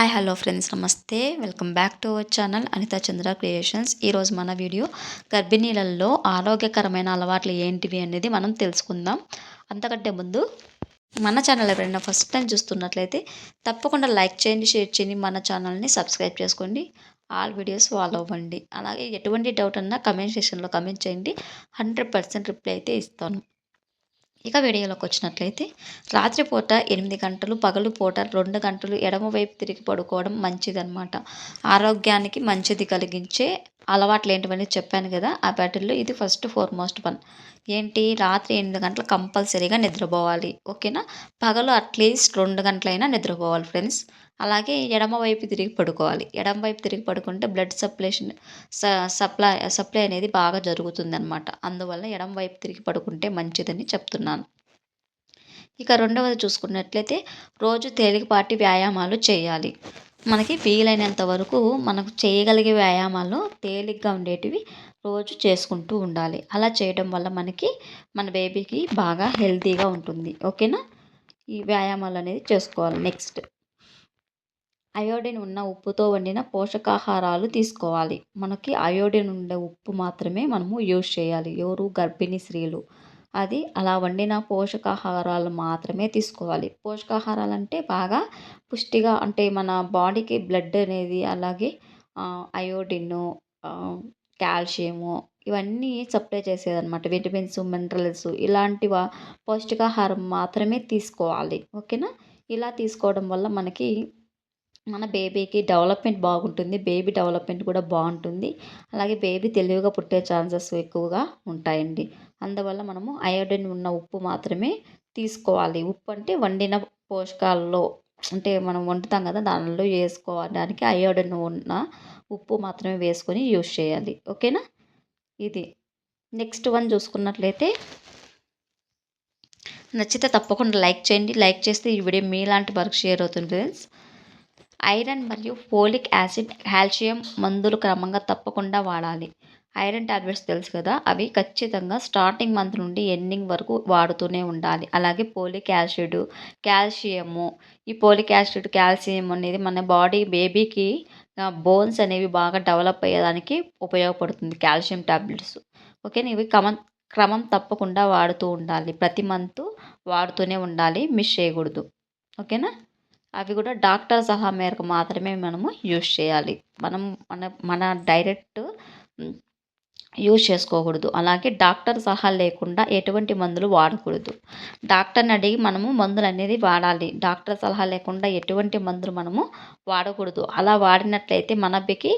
Hi hello friends namaste welcome back to our channel Anitha Chandra creations. ఈరోజు మన video గర్భిణీలలో ఆరోగ్యకరమైన అలవాట్లు ఏంటివి అనేది మనం తెలుసుకుందాం. అంతకంటే ముందు మన ఛానల్ ఎవరైనా ఫస్ట్ టైం చూస్తున్నట్లయితే తప్పకుండా లైక్ చేయండి, షేర్ చేయండి, మన ఛానల్ని సబ్స్క్రైబ్ చేసుకోండి, ఆల్ వీడియోస్ ఫాలో అవ్వండి. అలాగే ఎటువంటి డౌట్ అన్నా కమెంట్ సెక్షన్లో కమెంట్ చేయండి, 100% రిప్లై అయితే ఇస్తాను. ఇక వీడియోలోకి వచ్చినట్లయితే రాత్రిపూట 8 గంటలు, పగలు పూట 2 గంటలు ఎడమవైపు తిరిగి పడుకోవడం మంచిదన్నమాట. ఆరోగ్యానికి మంచిది కలిగించే అలవాట్లు ఏంటివని చెప్పాను కదా, ఆ వాటిల్లో ఇది ఫస్ట్ ఫార్మోస్ట్ వన్. ఏంటి, రాత్రి 8 గంటలు కంపల్సరీగా నిద్రపోవాలి. ఓకేనా. పగలు అట్లీస్ట్ 2 గంటలైనా నిద్రపోవాలి ఫ్రెండ్స్. అలాగే ఎడమ వైపు తిరిగి పడుకోవాలి. ఎడమ వైపు తిరిగి పడుకుంటే బ్లడ్ సప్లై అనేది బాగా జరుగుతుందన్నమాట. అందువల్ల ఎడమ వైపు తిరిగి పడుకుంటే మంచిదని చెప్తున్నాను. ఇక రెండవది చూసుకున్నట్లయితే రోజు తేలికపాటి వ్యాయామాలు చేయాలి. మనకి వీలైనంత వరకు మనకు చేయగలిగే వ్యాయామాలు తేలిగ్గా ఉండేటివి రోజు చేసుకుంటూ ఉండాలి. అలా చేయడం వల్ల మనకి మన బేబీకి బాగా హెల్తీగా ఉంటుంది. ఓకేనా. ఈ వ్యాయామాలు అనేది చేసుకోవాలి. నెక్స్ట్, అయోడిన్ ఉన్న ఉప్పుతో వండిన పోషకాహారాలు తీసుకోవాలి. మనకి అయోడిన్ ఉండే ఉప్పు మాత్రమే మనము యూజ్ చేయాలి. ఎవరు, గర్భిణీ స్త్రీలు. అది అలా వండిన పోషకాహారాలు మాత్రమే తీసుకోవాలి. పోషకాహారాలు అంటే బాగా పుష్టిగా, అంటే మన బాడీకి బ్లడ్ అనేది, అలాగే అయోడిన్, కాల్షియము, ఇవన్నీ సప్లై చేసేదన్నమాట. విటమిన్స్, మినరల్స్ ఇలాంటి పౌష్టికాహారం మాత్రమే తీసుకోవాలి. ఓకేనా. ఇలా తీసుకోవడం వల్ల మనకి మన బేబీకి డెవలప్మెంట్ బాగుంటుంది. బేబీ డెవలప్మెంట్ కూడా బాగుంటుంది. అలాగే బేబీ తెలివిగా పుట్టే ఛాన్సెస్ ఎక్కువగా ఉంటాయండి. అందువల్ల మనము అయోడిన్ ఉన్న ఉప్పు మాత్రమే తీసుకోవాలి. ఉప్పు అంటే వండిన పోషకాలలో, అంటే మనం వండుతాం కదా దానిలో వేసుకోవడానికి అయోడిన్ ఉన్న ఉప్పు మాత్రమే వేసుకొని యూజ్ చేయాలి. ఓకేనా. ఇది నెక్స్ట్ వన్ చూసుకున్నట్లయితే, నచ్చితే తప్పకుండా లైక్ చేయండి. లైక్ చేస్తే ఈ వీడియో మీలాంటి వరకు షేర్ అవుతుంది ఫ్రెండ్స్. ఐరన్ మరియు ఫోలిక్ యాసిడ్, కాల్షియం మందులు క్రమంగా తప్పకుండా వాడాలి. ఐరన్ టాబ్లెట్స్ తెలుసు కదా, అవి ఖచ్చితంగా స్టార్టింగ్ మంత్ నుండి ఎండింగ్ వరకు వాడుతూనే ఉండాలి. అలాగే ఫోలిక్ యాసిడ్, కాల్షియము, ఈ ఫోలిక్ యాసిడ్, కాల్షియం అనేది మన బాడీ బేబీకి బోన్స్ అనేవి బాగా డెవలప్ అయ్యేదానికి ఉపయోగపడుతుంది కాల్షియం టాబ్లెట్స్. ఓకేనా. ఇవి క్రమం తప్పకుండా వాడుతూ ఉండాలి. ప్రతి మంత్ వాడుతూనే ఉండాలి, మిస్ చేయకూడదు. ఓకేనా. అవి కూడా డాక్టర్ సలహా మేరకు మాత్రమే మనము యూజ్ చేయాలి. మనం మన డైరెక్ట్ యూజ్ చేసుకోకూడదు. అలాగే డాక్టర్ సలహా లేకుండా ఎటువంటి మందులు వాడకూడదు. డాక్టర్ని అడిగి మనము మందులు అనేది వాడాలి. డాక్టర్ సలహా లేకుండా ఎటువంటి మందులు మనము వాడకూడదు. అలా వాడినట్లయితే మనకి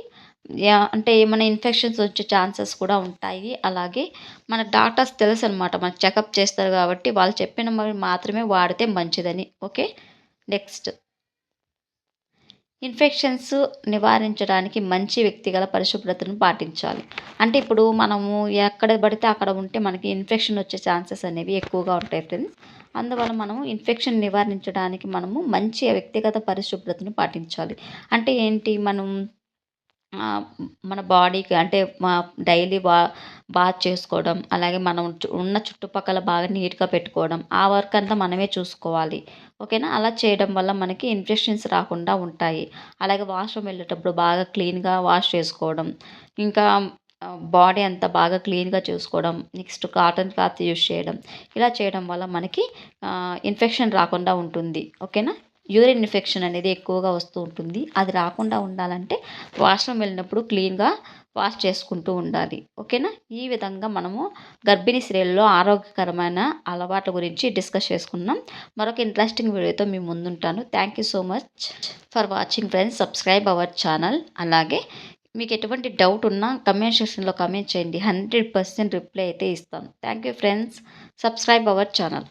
అంటే ఏమైనా ఇన్ఫెక్షన్స్ వచ్చే ఛాన్సెస్ కూడా ఉంటాయి. అలాగే మన డాక్టర్స్ తెలుసు అనమాట, మనకు చెకప్ చేస్తారు కాబట్టి వాళ్ళు చెప్పిన మాత్రమే వాడితే మంచిదని. ఓకే. నెక్స్ట్, ఇన్ఫెక్షన్స్ నివారించడానికి మంచి వ్యక్తిగత పరిశుభ్రతను పాటించాలి. అంటే ఇప్పుడు మనము ఎక్కడ పడితే అక్కడ ఉంటే మనకి ఇన్ఫెక్షన్ వచ్చే ఛాన్సెస్ అనేవి ఎక్కువగా ఉంటాయి ఫ్రెండ్స్. అందువల్ల మనము ఇన్ఫెక్షన్ నివారించడానికి మనము మంచి వ్యక్తిగత పరిశుభ్రతను పాటించాలి. అంటే ఏంటి, మనం మన బాడీకి అంటే డైలీ బాత్ చేసుకోవడం, అలాగే మనం ఉన్న చుట్టుపక్కల బాగా నీట్గా పెట్టుకోవడం, ఆ వర్క్ అంతా మనమే చూసుకోవాలి. ఓకేనా. అలా చేయడం వల్ల మనకి ఇన్ఫెక్షన్స్ రాకుండా ఉంటాయి. అలాగే వాష్రూమ్ వెళ్ళేటప్పుడు బాగా క్లీన్గా వాష్ చేసుకోవడం, ఇంకా బాడీ అంతా బాగా క్లీన్గా చూసుకోవడం, నెక్స్ట్ కాటన్ క్లాత్ యూజ్ చేయడం, ఇలా చేయడం వల్ల మనకి ఇన్ఫెక్షన్ రాకుండా ఉంటుంది. ఓకేనా. యూరిన్ ఇన్ఫెక్షన్ అనేది ఎక్కువగా వస్తూ ఉంటుంది. అది రాకుండా ఉండాలంటే వాష్రూమ్ వెళ్ళినప్పుడు క్లీన్గా వాష్ చేసుకుంటూ ఉండాలి. ఓకేనా. ఈ విధంగా మనము గర్భిణీ స్త్రీలలో ఆరోగ్యకరమైన అలవాట్ల గురించి డిస్కస్ చేసుకున్నాం. మరొక ఇంట్రెస్టింగ్ వీడియోతో మీ ముందుంటాను. Thank you so much for watching friends. Subscribe our channel. అలాగే మీకు ఎటువంటి డౌట్ ఉన్నా కమెంట్ సెక్షన్లో కమెంట్ చేయండి, 100% రిప్లై అయితే ఇస్తాను. Thank you friends. Subscribe our channel.